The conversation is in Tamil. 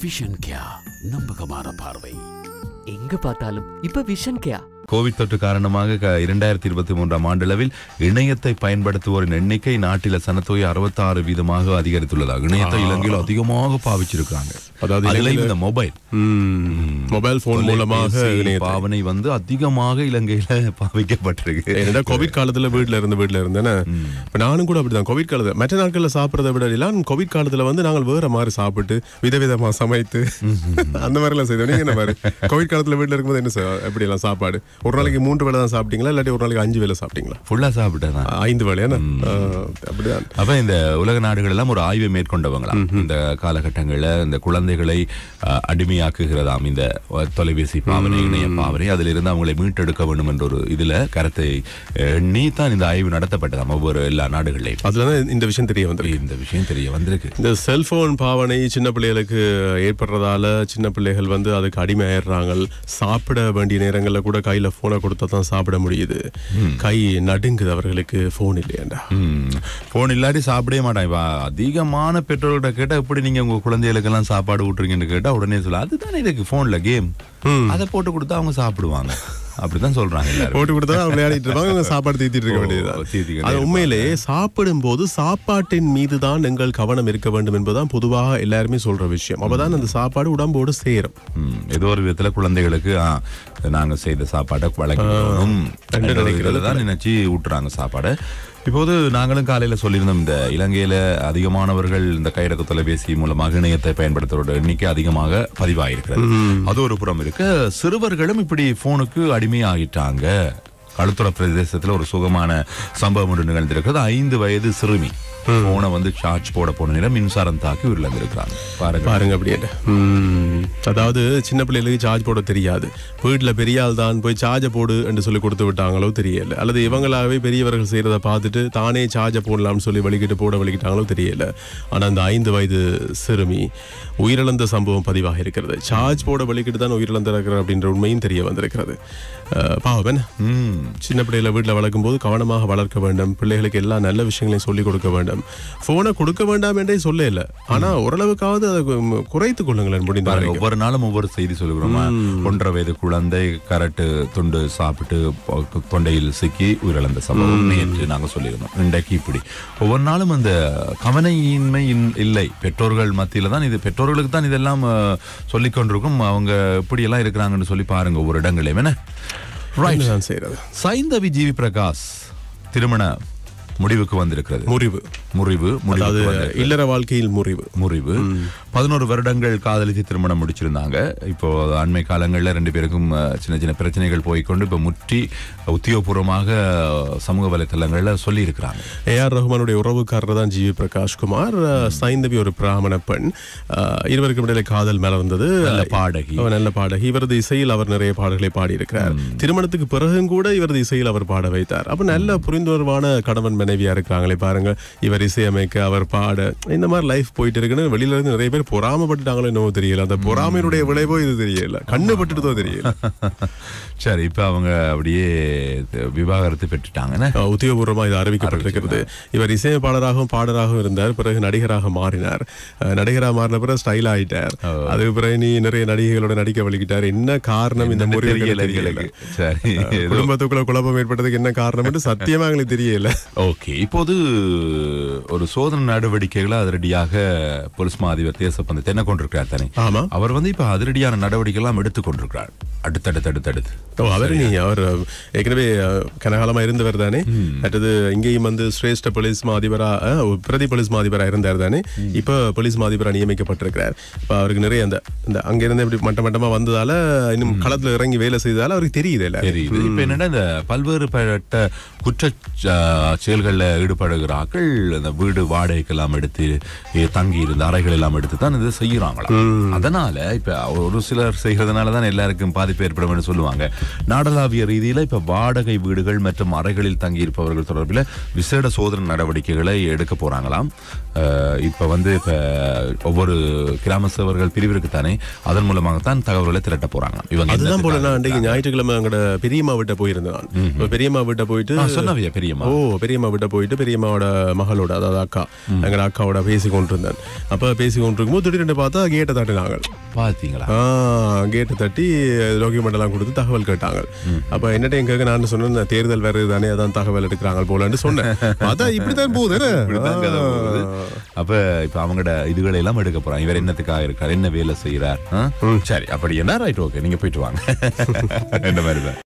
விஷன் கேயா, நம்பகமான பார்வை. எங்க பார்த்தாலும் இப்ப விஷன் கேயா. கோவிட் தொற்று காரணமாக 2023ஆம் ஆண்டளவில் இணையத்தை பயன்படுத்துவோரின் எண்ணிக்கை நாட்டில் சனத்தொகை 66% அதிகரித்துள்ளதாக. இணையத்தை இலங்கையில் அதிகமாக பாவிச்சிருக்காங்க. அதாவது இந்த மொபைல் போன் மூலமாக பாவனை வந்து அதிகமாக இலங்கையில பாவிக்கப்பட்டிருக்கு. கோவிட் காலத்துல வீட்டுல இருந்தேன். நானும் கூட அப்படிதான். கோவிட் காலத்துல மற்ற நாட்கள்ல சாப்பிடறத விட எல்லாம் கோவிட் காலத்துல வந்து நாங்கள் வேற மாதிரி சாப்பிட்டு விதவிதமா சமைத்து அந்த மாதிரி எல்லாம் செய்தோம். நீங்க என்ன மாதிரி கோவிட் காலத்துல வீட்டுல இருக்கும்போது என்ன எப்படி எல்லாம் சாப்பாடு? ஒரு நாளைக்கு 3 வேளை தான் சாப்பிட்டீங்களா, இல்லாட்டி ஒரு நாளைக்கு 5 வேளை சாப்பிட்டீங்களா? ஃபுல்லா சாப்பிட்டேன். 5 வேளை. அப்படிதான். அப்ப இந்த உலக நாடுகள் எல்லாம் ஒரு ஆய்வை மேற்கொண்டவங்களாம். இந்த காலகட்டங்களில் இந்த குழந்தைகளை அடிமையாக்குகிறதாம் இந்த தொலைபேசி பாவனை, இணைய பாவனை. அதில் இருந்து அவங்களை மீட்டெடுக்க வேண்டும் என்ற ஒரு இதுல கருத்தை எண்ணி தான் இந்த ஆய்வு நடத்தப்பட்டதாம் ஒவ்வொரு எல்லா நாடுகளையும். அதுலதான் இந்த விஷயம் தெரிய வந்திருக்கு. இந்த செல்போன் பாவனை சின்ன பிள்ளைகளுக்கு ஏற்படுறதால சின்ன பிள்ளைகள் வந்து அதுக்கு அடிமையாயிடுறாங்க. சாப்பிட வேண்டிய நேரங்களில் கூட கையில போனை கொடுத்தா தான் சாப்பிட முடியுது. கை நடுங்குது அவர்களுக்கு போன் இல்லையாண்டா. போன் இல்லாட்டி சாப்பிடவே மாட்டாங்க. அதிகமான பெற்றோர்கிட்ட கேட்டா எப்படி நீங்க உங்க குழந்தைகளுக்கு எல்லாம் சாப்பாடு ஊட்டுறீங்கன்னு கேட்டா உடனே சொல்ல அதுதானே இதுக்கு போன்ல கேம், அதை போட்டு கொடுத்தா அவங்க சாப்பிடுவாங்க அப்படிதான் சொல்றாங்க. போட்டு கொடுத்தா அவங்க விளையாடிட்டு இருப்பாங்க, சாப்பாடு தீத்திட்டு இருக்க வேண்டியது. அது உண்மையிலேயே சாப்பிடும் போது சாப்பாட்டின் மீது தான் எங்கள் கவனம் இருக்க வேண்டும் என்பதுதான் பொதுவாக எல்லாருமே சொல்ற விஷயம். அப்பதான் அந்த சாப்பாடு உடம்போடு சேரும். ஏதோ ஒரு விதத்துல குழந்தைகளுக்கு நாங்க செய்த சாப்பாட்டை வழங்கணும் தான் நினைச்சு ஊட்டுறாங்க சாப்பாடை. இப்போது நாங்களும் காலையில சொல்லியிருந்தோம், இந்த இலங்கையில அதிகமானவர்கள் இந்த கையடக்க தொலைபேசி மூலமாக இணையத்தை பயன்படுத்துவதோட எண்ணிக்கை அதிகமாக பதிவாயிருக்கிறது. அது ஒரு புறம் இருக்கு. சிறுவர்களும் இப்படி போனுக்கு அடிமையாகிட்டாங்க. களுத்துறை பிரதேசத்துல ஒரு சுகமான சம்பவம் ஒன்று நிகழ்ந்திருக்கிறது. 5 வயது சிறுமி போனை வந்து சார்ஜ் போட போன நேரம் மின்சாரம் தாக்கி உயிரிழந்திருக்கிறாங்க. பாருங்க அப்படியே. அதாவது சின்ன பிள்ளைகளுக்கு சார்ஜ் போட தெரியாது. வீட்டுல பெரிய ஆள் தான் போய் சார்ஜை போடு என்று சொல்லி கொடுத்து விட்டாங்களோ தெரியல, அல்லது இவங்களாவே பெரியவர்கள் செய்யறதை பார்த்துட்டு தானே சார்ஜை போடலாம்னு சொல்லி வலிக்கிட்டாங்களோ தெரியல. ஆனா அந்த 5 வயது சிறுமி உயிரிழந்த சம்பவம் பதிவாக இருக்கிறது. சார்ஜ் போட வலிக்கிட்டு தான் உயிரிழந்திருக்கிறார் அப்படின்ற உண்மையும் தெரிய வந்திருக்கிறது. பாவம். சின்ன பிள்ளைகளை வீட்டில் வளர்க்கும் போது கவனமாக வளர்க்க வேண்டும். பிள்ளைகளுக்கு எல்லா நல்ல விஷயங்களையும் சொல்லிக் கொடுக்க வேண்டும். போனை கொடுக்க வேண்டாம் என்றே சொல்ல இல்ல, ஆனா ஓரளவுக்காவது அதை குறைத்துக் கொள்ளுங்களேன் முடிந்தால். ஒவ்வொரு நாளும் ஒவ்வொரு செய்தி சொல்லுகிறோமா. 1.5 வயது குழந்தை கரட்டு துண்டு சாப்பிட்டு தொண்டையில் சிக்கி உயிரிழந்த சம்பவம் நேற்று நாங்க சொல்லியிருந்தோம். இன்றைக்கு இப்படி ஒவ்வொரு நாளும் அந்த கவனையின்மை இல்லை பெற்றோர்கள் மத்தியில தான். இது பெற்றோர்களுக்கு தான் இதெல்லாம் சொல்லிக் கொண்டிருக்கும். அவங்க இப்படி எல்லாம் இருக்கிறாங்கன்னு சொல்லி பாருங்க ஒவ்வொரு இடங்களையும். என்ன சைந்தவி ஜிவி பிரகாஷ் திருமண முடிவுக்கு வந்திருக்கிறது. முறிவு இல்லற வாழ்க்கையில் முறிவு 11 வருடங்கள் காதலித்து திருமணம் முடிச்சிருந்தாங்க. இப்போ அண்மை காலங்களில் 2 பேருக்கும் சின்ன சின்ன பிரச்சனைகள் போய்கொண்டு இப்போ முற்றி உத்தியோகபூர்வமாக சமூக வலைத்தளங்கள்ல சொல்லி இருக்கிறாங்க. ஏஆர் ரஹ்மானுடைய உறவுக்காரர் தான் ஜிவி பிரகாஷ் குமார். சைந்தவி ஒரு பிராமண பெண். இருவருக்கும் இடையில காதல் மலர்ந்தது. நல்ல பாடகி. இவரது இசையில் அவர் நிறைய பாடல்களை பாடியிருக்கிறார். திருமணத்துக்கு பிறகும் கூட இவரது இசையில் அவர் பாட வைத்தார். அப்ப நல்ல புரிந்துணர்வான கணவன் மனைவியா இருக்காங்களே பாருங்க. இவர் இசையமைக்க அவர் பாட இந்த மாதிரி லைஃப் போயிட்டு இருக்குன்னு வெளியில இருந்து நிறைய பேர் பொறாமப்பட்டுட்டாங்களோ என்னவோ தெரியல. அந்த பொறாமையினுடைய விளைவோ இது தெரியல, கண்ணுபட்டுதோ தெரியல. சரி, இப்ப அவங்க அப்படியே விவாகரத்து பெற்றுட்டாங்க. உத்தியோகபூர்வமா இது அறிவிக்கப்பட்டிருக்கிறது. இவர் இசையமைப்பாளராகவும் பாடராகவும் இருந்தார். பிறகு நடிகராக மாறினார். நடிகராக மாறின பிறகு ஸ்டைல் ஆயிட்டார். அதுக்கு பிறகு நீ நிறைய நடிகைகளோட நடிக்க வலிக்கிட்டார். என்ன காரணம் இந்த முறைகளுக்கு? குடும்பத்துக்குள்ள குழப்பம் ஏற்பட்டதுக்கு என்ன காரணம் என்று சத்தியமா எங்களுக்கு தெரியல. ஓகே, இப்போது ஒரு சோதனை நடவடிக்கைகளை அதிரடியாக போலீஸ் மா அதிபர் தேசப்பந்து தென்ன கொண்டிருக்கிறார் தானே. அவர் வந்து இப்ப அதிரடியான நடவடிக்கை எல்லாம் எடுத்துக் கொண்டிருக்கிறார். அடுத்தடுத்து அவர் ஏற்கனவே கனகாலமா இருந்தவர் தானே. அடுத்தது இங்கேயும் வந்து சிரேஷ்ட போலீஸ் மா அதிபரா பிரதி போலீஸ் மா அதிபரா இருந்தார் தானே. இப்ப போலீஸ் மா அதிபரா நியமிக்கப்பட்டிருக்கிறார். இப்ப அவருக்கு நிறைய அந்த அங்கிருந்து இப்படி மட்டமா வந்ததால இன்னும் களத்துல இறங்கி வேலை செய்ததால அவருக்கு தெரியுது. இப்ப என்னன்னா இந்த பல்வேறுபட்ட குற்ற செயல்களில் ஈடுபடுகிறார்கள். அந்த வீடு வாடகைக்கெல்லாம் எடுத்து தங்கி இருந்த அறைகள் எல்லாம் எடுத்து தான் இது செய்யறாங்களா. அதனால இப்ப ஒரு சிலர் செய்கிறதுனால தான் எல்லாருக்கும் பாதிப்பு ஏற்படும் என்று சொல்லுவாங்க. நாடளாவிய ரீதியில இப்ப வாடகை வீடுகள் மற்றும் அறைகளில் தங்கி இருப்பவர்கள் தொடர்பில் விசேட சோதனை நடவடிக்கைகளை எடுக்க போறாங்களாம். இப்ப வந்து இப்ப ஒவ்வொரு கிராம சேவர்கள் பிரிவிற்கு தானே அதன் மூலமாகத்தான் தகவல்களை திரட்ட போறாங்க. இவங்க அதுதான் போல ஞாயிற்றுக்கிழமை அங்கட பெரியம்மா வீட்டை போயிருந்தான். பெரியம்மா வீட்டை போயிட்டு சொன்னவையா பெரியம்மா விட போயிட்டு பெரியம்மாவோட மகளோட அதாவது அக்கா எங்களோட அக்காவோட பேசி கொண்டிருந்தேன். அப்ப பேசி கொண்டிருக்கும்போது திடீர்னு பார்த்தா கேட்டை தட்டினாங்க. பாத்தீங்களா? கேட்டை தட்டி டாக்குமெண்ட் எல்லாம் கொடுத்து தகவல் கேட்டாங்க. அப்ப என்னட்ட எங்க நான் சொன்னேன் தேர்தல் வேறு தானே அதான் தகவல் எடுக்கிறாங்க போலன்னு சொன்னேன். அதான் இப்படித்தான் போகுது. அப்ப இப்ப அவங்களோட இதுகளை எல்லாம் எடுக்க போறாங்க. இவர் என்னத்துக்காக இருக்கார், என்ன வேலை செய்யறார். சரி அப்படி என்ன ரைட், ஓகே நீங்க போயிட்டு வாங்க. இந்த மாதிரிதான்.